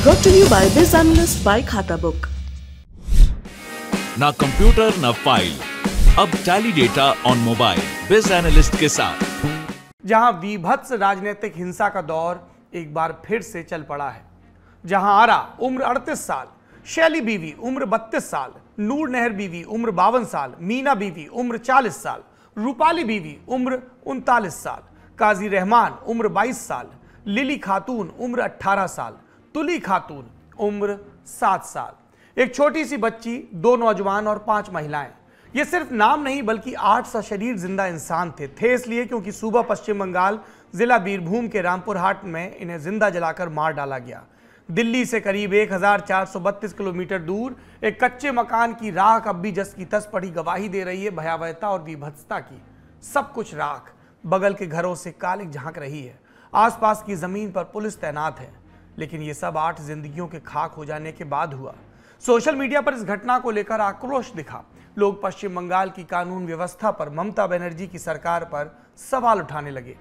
Brought to you by BizAnalyst by Khatabook। ना computer ना file, अब tally data on mobile BizAnalyst के साथ। जहां विभत्स राजनीतिक हिंसा का दौर एक बार फिर से चल पड़ा है, जहां आरा उम्र 38 साल, शैली बीवी उम्र 32 साल, नूर नहर बीवी उम्र 52 साल, मीना बीवी उम्र 40 साल, रूपाली बीवी उम्र 39 साल, काजी रहमान उम्र 22 साल, लिली खातून उम्र 18 साल, तुली खातून उम्र 7 साल, एक छोटी सी बच्ची, 2 नौजवान और 5 महिलाएं। ये सिर्फ नाम नहीं बल्कि 8 सशरीर जिंदा इंसान थे इसलिए क्योंकि सूबा पश्चिम बंगाल जिला बीरभूम के रामपुर हाट में इन्हें जिंदा जलाकर मार डाला गया। दिल्ली से करीब 1432 किलोमीटर दूर एक कच्चे मकान की राख अब भी जस की तस पड़ी गवाही दे रही है भयावहता और विभत्सता की। सब कुछ राख, बगल के घरों से कालिक झांक रही है, आसपास की जमीन पर पुलिस तैनात है, लेकिन ये सब 8 जिंदगियों के खाक हो जाने के बाद हुआ। सोशल मीडिया पर इस घटना को लेकर आक्रोश दिखा। लोग पश्चिम बंगाल की कानून व्यवस्था पर, ममता बनर्जी की सरकार पर सवाल उठाने लगे।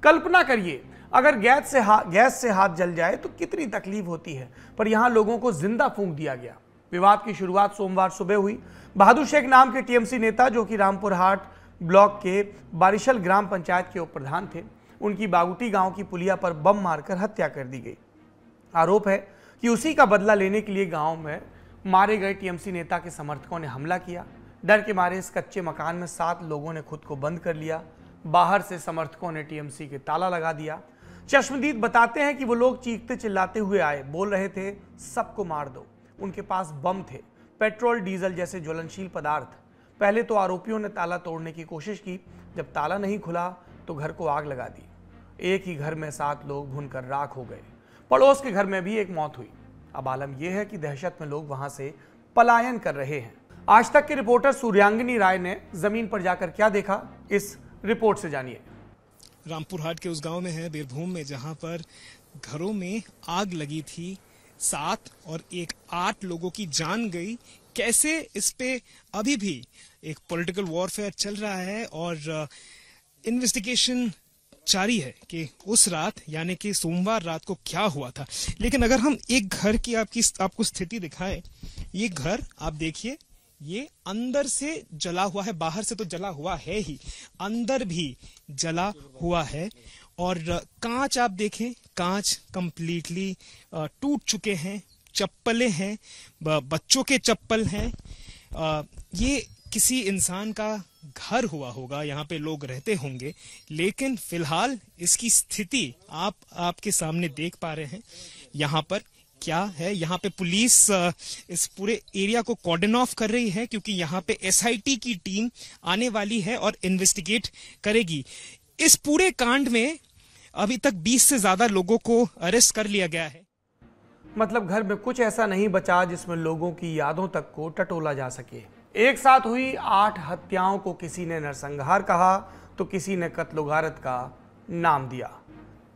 कल्पना करिए अगर गैस से हाथ जल जाए तो कितनी तकलीफ होती है, पर यहां लोगों को जिंदा फूंक दिया गया। विवाद की शुरुआत सोमवार सुबह हुई। बहादुर शेख नाम के टीएमसी नेता, जो कि रामपुर हाट ब्लॉक के बारिशल ग्राम पंचायत के उप प्रधान थे, उनकी बागुटी गांव की पुलिया पर बम मारकर हत्या कर दी गई। आरोप है कि उसी का बदला लेने के लिए गांव में मारे गए टीएमसी नेता के समर्थकों ने हमला किया। डर के मारे इस कच्चे मकान में 7 लोगों ने खुद को बंद कर लिया। बाहर से समर्थकों ने टीएमसी के ताला लगा दिया। चश्मदीद बताते हैं कि वो लोग चीखते चिल्लाते हुए आए, बोल रहे थे सबको मार दो। उनके पास बम थे, पेट्रोल डीजल जैसे ज्वलनशील पदार्थ। पहले तो आरोपियों ने ताला तोड़ने की कोशिश की। जब ताला नहीं खुला तो घर को आग लगा दी। एक ही घर में 7 लोग भुनकर राख हो गए। पड़ोस के घर में भी एक मौत हुई। अब आलम यह है कि दहशत में लोग वहां से पलायन कर रहे हैं। आज तक के रिपोर्टर सूर्यांगिनी राय ने जमीन पर जाकर क्या देखा, इस रिपोर्ट से जानिए। रामपुर हाट के उस गांव में है, बीरभूम में, जहां पर घरों में आग लगी थी। 7 और 8 लोगों की जान गई। कैसे, इस पे अभी भी एक पॉलिटिकल वॉरफेयर चल रहा है और इन्वेस्टिगेशन जारी है कि उस रात यानी कि सोमवार रात को क्या हुआ था। लेकिन अगर हम एक घर की आपको स्थिति दिखाएं, ये घर आप देखिए, ये अंदर से जला हुआ है, बाहर से तो जला हुआ है ही, अंदर भी जला हुआ है। और कांच आप देखें, कांच कंप्लीटली टूट चुके हैं। चप्पलें हैं, बच्चों के चप्पल हैं। ये किसी इंसान का घर हुआ होगा, यहाँ पे लोग रहते होंगे, लेकिन फिलहाल इसकी स्थिति आपके सामने देख पा रहे हैं। यहाँ पर क्या है, यहाँ पे पुलिस इस पूरे एरिया को कॉर्डन ऑफ कर रही है क्योंकि यहाँ पे एसआईटी की टीम आने वाली है और इन्वेस्टिगेट करेगी। इस पूरे कांड में अभी तक 20 से ज्यादा लोगों को अरेस्ट कर लिया गया है। मतलब घर में कुछ ऐसा नहीं बचा जिसमें लोगों की यादों तक को टटोला जा सके। एक साथ हुई 8 हत्याओं को किसी ने नरसंहार कहा तो किसी ने कत्ल-ओ-गारत का नाम दिया।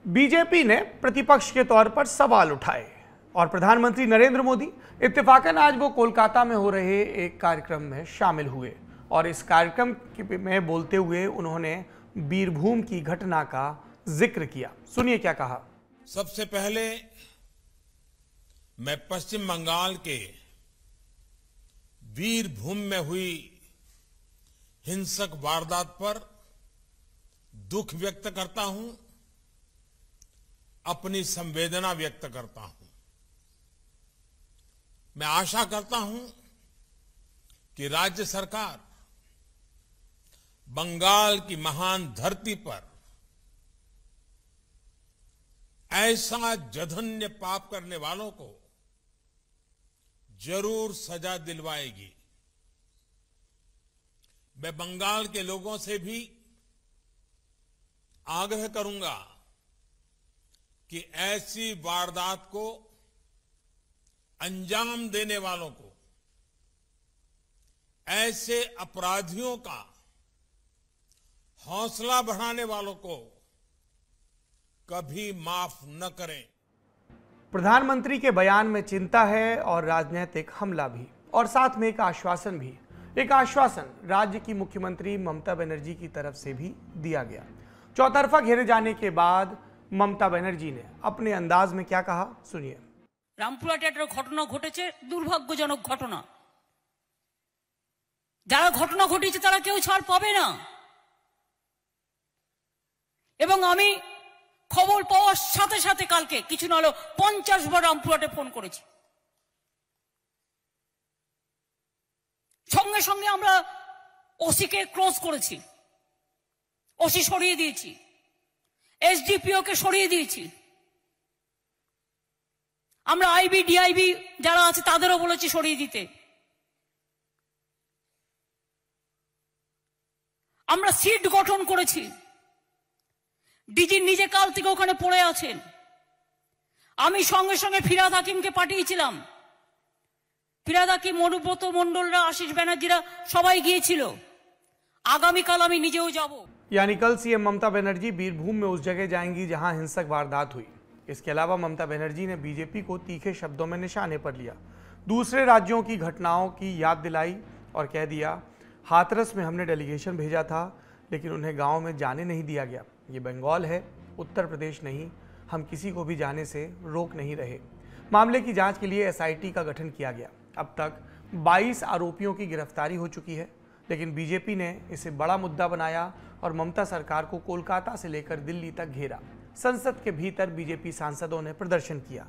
बीजेपी ने प्रतिपक्ष के तौर पर सवाल उठाए और प्रधानमंत्री नरेंद्र मोदी इत्तेफाकन आज वो कोलकाता में हो रहे एक कार्यक्रम में शामिल हुए और इस कार्यक्रम में बोलते हुए उन्होंने बीरभूम की घटना का जिक्र किया। सुनिए क्या कहा। सबसे पहले मैं पश्चिम बंगाल के बीरभूम में हुई हिंसक वारदात पर दुख व्यक्त करता हूं, अपनी संवेदना व्यक्त करता हूं। मैं आशा करता हूं कि राज्य सरकार बंगाल की महान धरती पर ऐसा जघन्य पाप करने वालों को जरूर सजा दिलवाएगी। मैं बंगाल के लोगों से भी आग्रह करूंगा कि ऐसी वारदात को अंजाम देने वालों को, ऐसे अपराधियों का हौसला बढ़ाने वालों को कभी माफ न करें। प्रधानमंत्री के बयान में चिंता है और राजनीतिक हमला भी, और साथ में एक आश्वासन भी। एक आश्वासन राज्य की मुख्यमंत्री ममता बनर्जी की तरफ से भी दिया गया। चौतरफा घेरे जाने के बाद ममता बनर्जी ने अपने अंदाज में क्या कहा, सुनिए। রামপুরহাটে একটা ঘটনা ঘটেছে, দুর্ভাগ্যজনক ঘটনা। যারা ঘটনা ঘটিয়েছে তারা কেউ ছাড় পাবে না। এবং আমি খবর পাওয়ার সাথে সাথে কালকে কিছু না হলেও 50 বার রামপুরহাটে ফোন করেছি। সঙ্গে সঙ্গে আমরা ওসিকে ক্লোজ করেছি, ওসি সরিয়ে দিয়েছি, এসডিপিও কে সরিয়ে দিয়েছি। আমরা আইবি ডিআইবি যারা আছে তাদেরও বলেছি সরিয়ে দিতে। আমরা সিট গঠন করেছি। ডিজি নিজে কাল থেকে ওখানে পড়ে আছেন। আমি সঙ্গে সঙ্গে ফিরহাদ হাকিমকে পাঠিয়েছিলাম। ফিরহাদ হাকিম, অনুব্রত মণ্ডলরা, आशीष ব্যানার্জিরা সবাই গিয়েছিল। आगामीकाल আমি নিজেও যাব। यानी कल सीएम ममता बनर्जी बीरभूम में उस जगह जाएंगी जहां हिंसक वारदात हुई। इसके अलावा ममता बनर्जी ने बीजेपी को तीखे शब्दों में निशाने पर लिया, दूसरे राज्यों की घटनाओं की याद दिलाई और कह दिया हाथरस में हमने डेलीगेशन भेजा था लेकिन उन्हें गांव में जाने नहीं दिया गया। ये बंगाल है, उत्तर प्रदेश नहीं, हम किसी को भी जाने से रोक नहीं रहे। मामले की जांच के लिए एसआईटी का गठन किया गया। अब तक 22 आरोपियों की गिरफ्तारी हो चुकी है, लेकिन बीजेपी ने इसे बड़ा मुद्दा बनाया और ममता सरकार को कोलकाता से लेकर दिल्ली तक घेरा। संसद के भीतर बीजेपी सांसदों ने प्रदर्शन किया।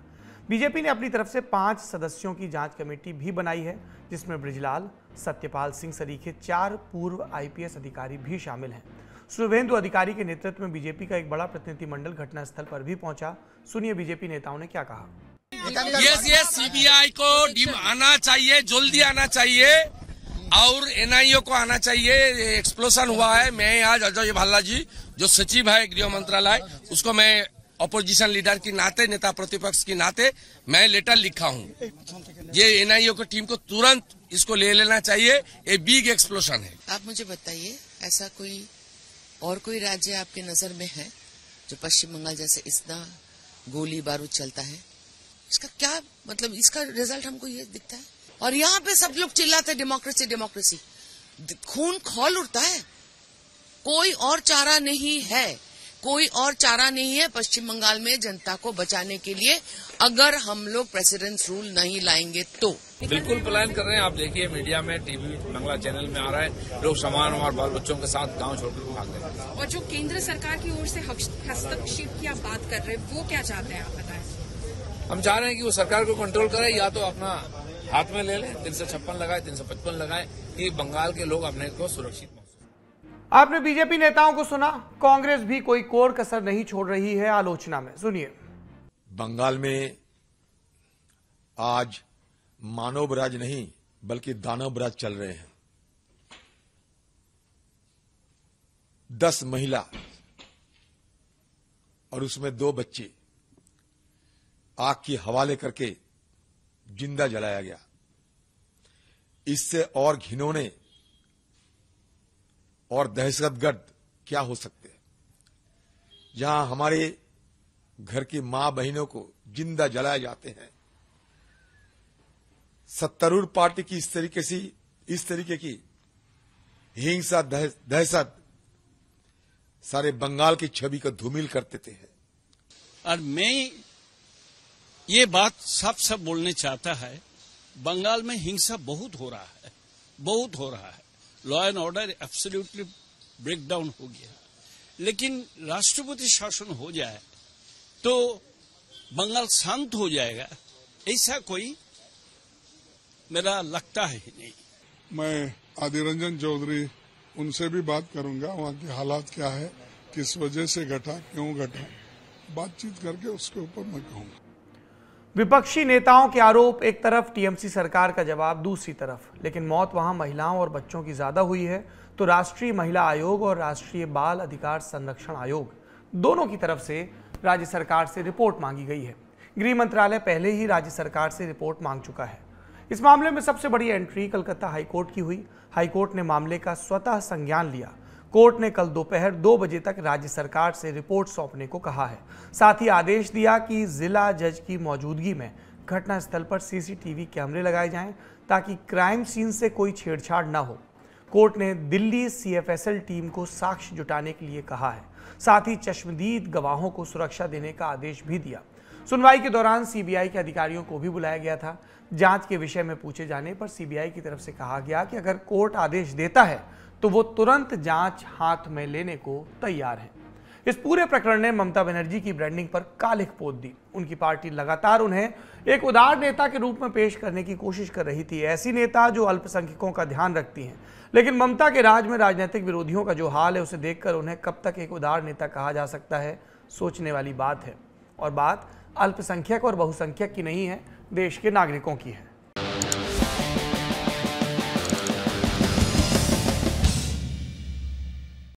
बीजेपी ने अपनी तरफ से 5 सदस्यों की जांच कमेटी भी बनाई है, जिसमें बृजलाल, सत्यपाल सिंह सरीखे 4 पूर्व आईपीएस अधिकारी भी शामिल हैं। शुभेंदु अधिकारी के नेतृत्व में बीजेपी का एक बड़ा प्रतिनिधिमंडल घटनास्थल पर भी पहुंचा। सुनिए बीजेपी नेताओं ने क्या कहा। ये सीबीआई को आना चाहिए, जल्दी आना चाहिए और एनआईओ को आना चाहिए। एक्सप्लोजन हुआ है। मैं आज अजय भाल्ला जी जो सचिव है गृह मंत्रालय, उसको मैं अपोजिशन लीडर की नाते, नेता प्रतिपक्ष की नाते मैं लेटर लिखा हूँ। ये एनआईओ की टीम को तुरंत इसको ले लेना चाहिए। ये बिग एक्सप्लोजन है। आप मुझे बताइए, ऐसा कोई और कोई राज्य आपके नजर में है जो पश्चिम बंगाल जैसे इतना गोली बारूद चलता है? इसका क्या मतलब, इसका रिजल्ट हमको ये दिखता है। और यहाँ पे सब लोग चिल्लाते डेमोक्रेसी डेमोक्रेसी, खून खौल उठता है। कोई और चारा नहीं है, कोई और चारा नहीं है पश्चिम बंगाल में जनता को बचाने के लिए, अगर हम लोग प्रेसिडेंट्स रूल नहीं लाएंगे तो। बिल्कुल प्लान कर रहे हैं। आप देखिए मीडिया में, टीवी बांग्ला चैनल में आ रहा है, लोग सामान और बाल बच्चों के साथ गांव छोड़कर भाग रहे हैं। और जो केंद्र सरकार की ओर से हस्तक्षेप की आप बात कर रहे हैं, वो क्या चाहते हैं आप बताएं। हम चाह रहे हैं कि वो सरकार को कंट्रोल करे, या तो अपना हाथ में ले लें, 356 लगाए, 355 लगाए, कि बंगाल के लोग अपने को सुरक्षित। आपने बीजेपी नेताओं को सुना। कांग्रेस भी कोई कोर कसर नहीं छोड़ रही है आलोचना में। सुनिए। बंगाल में आज मानव राज नहीं बल्कि दानव राज चल रहे हैं। 10 महिला और उसमें 2 बच्चे आग की हवाले करके जिंदा जलाया गया। इससे और घिनौने और दहशतगर्द क्या हो सकते हैं। जहां हमारे घर की मां बहनों को जिंदा जलाए जाते हैं। सत्तारूढ़ पार्टी की इस तरीके की हिंसा दहशत सारे बंगाल की छवि को धूमिल कर देते हैं। और मैं ये बात सब बोलने चाहता है, बंगाल में हिंसा बहुत हो रहा है, बहुत हो रहा है। Law and order absolutely breakdown हो गया। लेकिन राष्ट्रपति शासन हो जाए तो बंगाल शांत हो जाएगा, ऐसा कोई मेरा लगता है ही नहीं। मैं आदिर रंजन चौधरी उनसे भी बात करूंगा, वहाँ के हालात क्या है, किस वजह से घटा, क्यों घटा, बातचीत करके उसके ऊपर मैं कहूंगा। विपक्षी नेताओं के आरोप एक तरफ, टीएमसी सरकार का जवाब दूसरी तरफ। लेकिन मौत वहां महिलाओं और बच्चों की ज्यादा हुई है तो राष्ट्रीय महिला आयोग और राष्ट्रीय बाल अधिकार संरक्षण आयोग दोनों की तरफ से राज्य सरकार से रिपोर्ट मांगी गई है। गृह मंत्रालय पहले ही राज्य सरकार से रिपोर्ट मांग चुका है। इस मामले में सबसे बड़ी एंट्री कलकत्ता हाईकोर्ट की हुई। हाईकोर्ट ने मामले का स्वतः संज्ञान लिया। कोर्ट ने कल दोपहर 2 बजे तक राज्य सरकार से रिपोर्ट सौंपने को कहा है। साथ ही आदेश दिया कि जिला जज की मौजूदगी में घटनास्थल पर सीसीटीवी कैमरे लगाए जाएं ताकि क्राइम सीन से कोई छेड़छाड़ न हो। कोर्ट ने दिल्ली सीएफएसएल टीम को साक्ष्य जुटाने के लिए कहा है। साथ ही चश्मदीद गवाहों को सुरक्षा देने का आदेश भी दिया। सुनवाई के दौरान सीबीआई के अधिकारियों को भी बुलाया गया था। जांच के विषय में पूछे जाने पर सीबीआई की तरफ से कहा गया कि अगर कोर्ट आदेश देता है तो वो तुरंत जांच हाथ में लेने को तैयार है। इस पूरे प्रकरण ने ममता बनर्जी की ब्रांडिंग पर कालिख पोत दी। उनकी पार्टी लगातार उन्हें एक उदार नेता के रूप में पेश करने की कोशिश कर रही थी, ऐसी नेता जो अल्पसंख्यकों का ध्यान रखती हैं। लेकिन ममता के राज में राजनीतिक विरोधियों का जो हाल है उसे देखकर उन्हें कब तक एक उदार नेता कहा जा सकता है, सोचने वाली बात है। और बात अल्पसंख्यक और बहुसंख्यक की नहीं है, देश के नागरिकों की है।